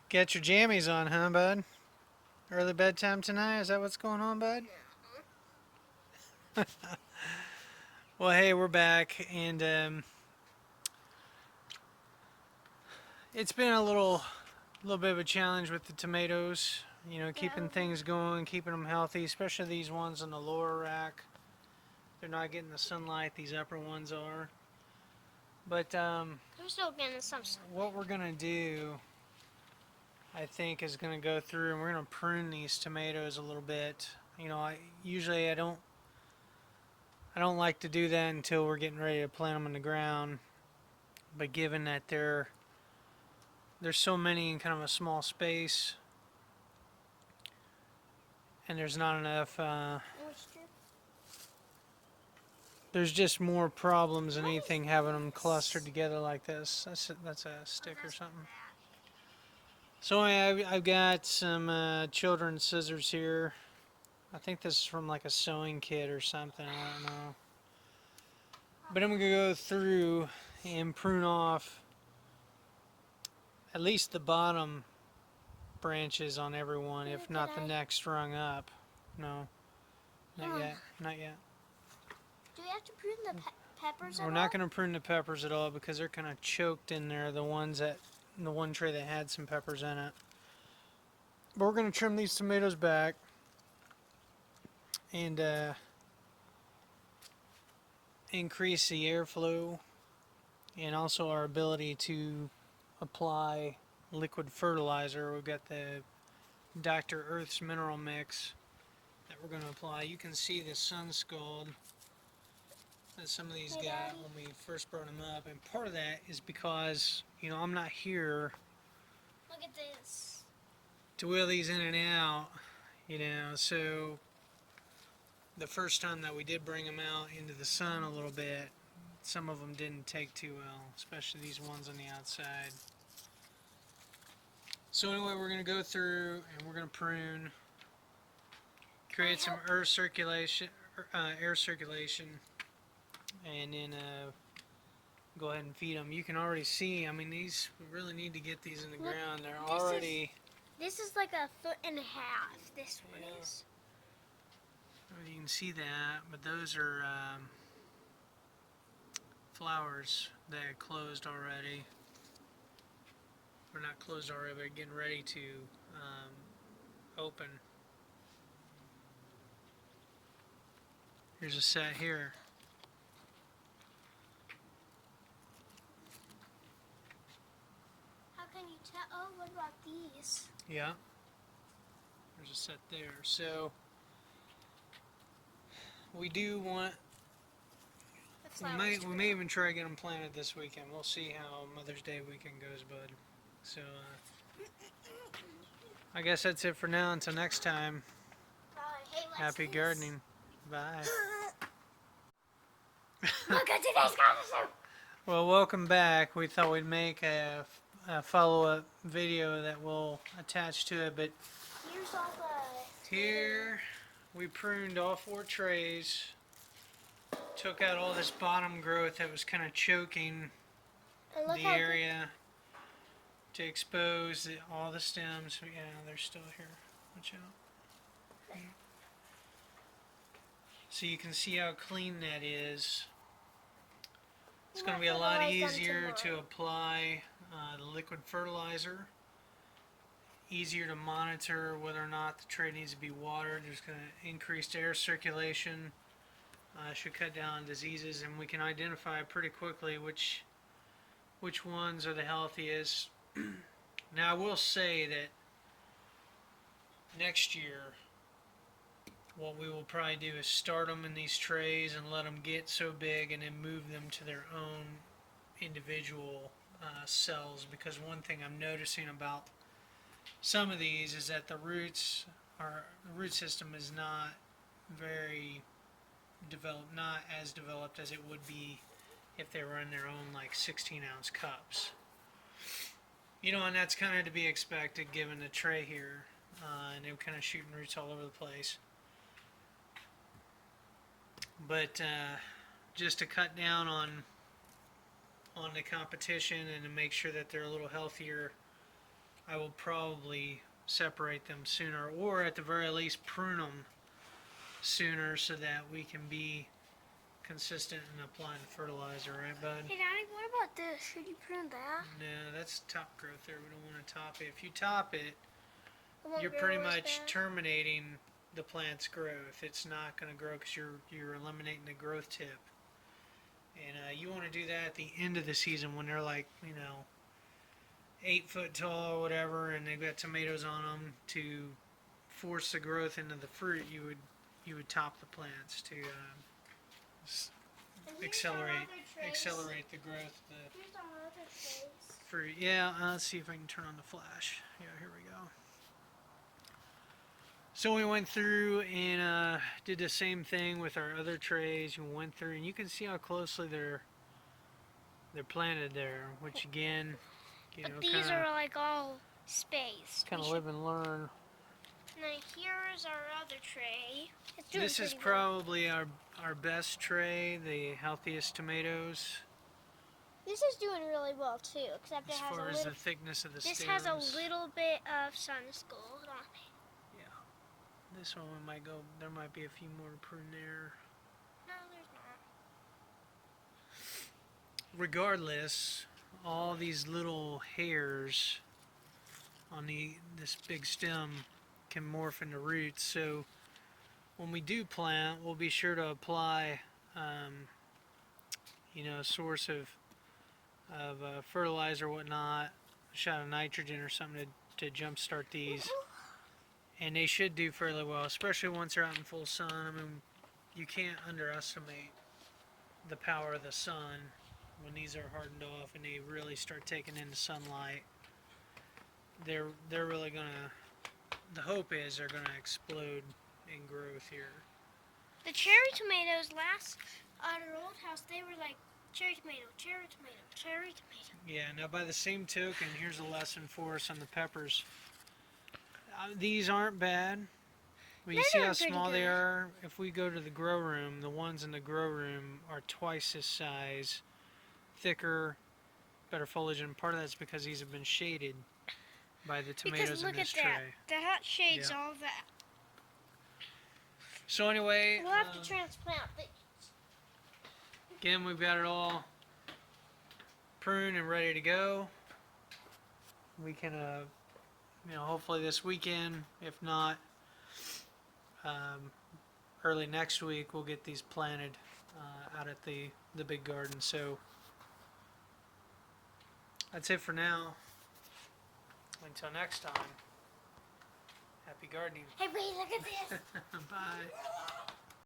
Get your jammies on, huh, bud? Early bedtime tonight? Is that what's going on, bud? Well, hey, we're back, and it's been a little bit of a challenge with the tomatoes. You know, keeping things going, keeping them healthy, especially these ones in the lower rack. They're not getting the sunlight. These upper ones are. But they're still getting some sunlight. What we're gonna do, I think, is gonna go through and we're gonna prune these tomatoes a little bit. You know, I don't like to do that until we're getting ready to plant them in the ground. But given that there's so many in kind of a small space, and there's not enough. There's just more problems than anything having them clustered together like this. That's a stick or something. So I've got some children's scissors here. I think this is from like a sewing kit or something. I don't know. But I'm gonna go through and prune off at least the bottom branches on every one, if not the next rung up. No, not yet. Not yet. Do we have to prune the peppers? We're not going to prune the peppers at all because they're kind of choked in there. The one tray that had some peppers in it. But we're going to trim these tomatoes back and increase the airflow and also our ability to apply liquid fertilizer. We've got the Dr. Earth's mineral mix that we're going to apply. You can see the sun scald that some of these got when we first brought them up, and part of that is because, you know, I'm not here. Look at this. To wheel these in and out, you know, so the first time that we did bring them out into the sun a little bit, some of them didn't take too well, especially these ones on the outside. So anyway, we're going to go through and we're going to prune, create some air circulation, and then go ahead and feed them. You can already see, I mean, these, we really need to get these in the ground. They're already... This is like 1.5 feet. This one is. You can see that, but those are flowers that closed already. Or not closed already, but getting ready to open. Here's a set here. How can you tell? Oh, what about these? Yeah. There's a set there. So we do want. We may even try to get them planted this weekend. We'll see how Mother's Day weekend goes, bud. So I guess that's it for now. Until next time. Hey, Happy gardening. Bye. Look at today's garden. Well, welcome back. We thought we'd make a follow-up video that we'll attach to it, but here's all the... Here we pruned all 4 trays, took out all this bottom growth that was kind of choking the area to expose all the stems. Yeah, they're still here. Watch out. So you can see how clean that is. It's going to be a lot easier to apply the liquid fertilizer. Easier to monitor whether or not the tray needs to be watered. There's going to increase air circulation. Should cut down on diseases, and we can identify pretty quickly which ones are the healthiest. Now I will say that next year what we will probably do is start them in these trays and let them get so big and then move them to their own individual cells, because one thing I'm noticing about some of these is that the root system is not very developed, not as developed as it would be if they were in their own like 16-ounce cups. You know, and that's kind of to be expected given the tray here, and they're kind of shooting roots all over the place. But just to cut down on on the competition and to make sure that they're a little healthier, I will probably separate them sooner, or at the very least prune them sooner so that we can be consistent in applying the fertilizer, right, bud? Hey, Daddy, what about this? Should you prune that? No, that's top growth there. We don't want to top it. If you top it, It won't you're grow pretty as much fast? terminating the plant's growth. It's not going to grow because you're eliminating the growth tip. And you want to do that at the end of the season when they're like, 8 foot tall or whatever, and they've got tomatoes on them to force the growth into the fruit. You would top the plants to And here's our accelerate other trays. accelerate the growth of the Here's our other trays. fruit. Yeah, let's see if I can turn on the flash. Yeah, here we go. So we went through and did the same thing with our other trays. We went through, and you can see how closely they're planted there. Which again, But these are like all spaced. kind of live and learn. Now here's our other tray. It's doing This is pretty well. probably our best tray, the healthiest tomatoes This is doing really well too, except it as has far a as little. the thickness of the This stems. has a little bit of sun gold on it. This one we might go. There might be a few more to prune there. No, there's not. Regardless, all these little hairs on this big stem can morph into roots. So when we do plant, we'll be sure to apply, a source of fertilizer, whatnot, a shot of nitrogen or something to jumpstart these. And they should do fairly well, especially once they're out in full sun. I mean, you can't underestimate the power of the sun when these are hardened off and they really start taking in the sunlight. They're really gonna. The hope is they're gonna explode in growth here. The cherry tomatoes last at our old house, they were like cherry tomato, cherry tomato, cherry tomato. Yeah. Now, by the same token, here's a lesson for us on the peppers. These aren't bad. Well, you They're see doing how pretty small they good. are? If we go to the grow room, the ones in the grow room are twice this size, thicker, better foliage, and part of that's because these have been shaded by the tomatoes Because in look this at tray. that. That shades Yeah. all that. So anyway, We'll have to transplant these. again, we've got it all pruned and ready to go. We can, hopefully this weekend, if not, early next week, we'll get these planted out at the big garden. So that's it for now. Until next time, happy gardening. Hey, wait, look at this. Bye.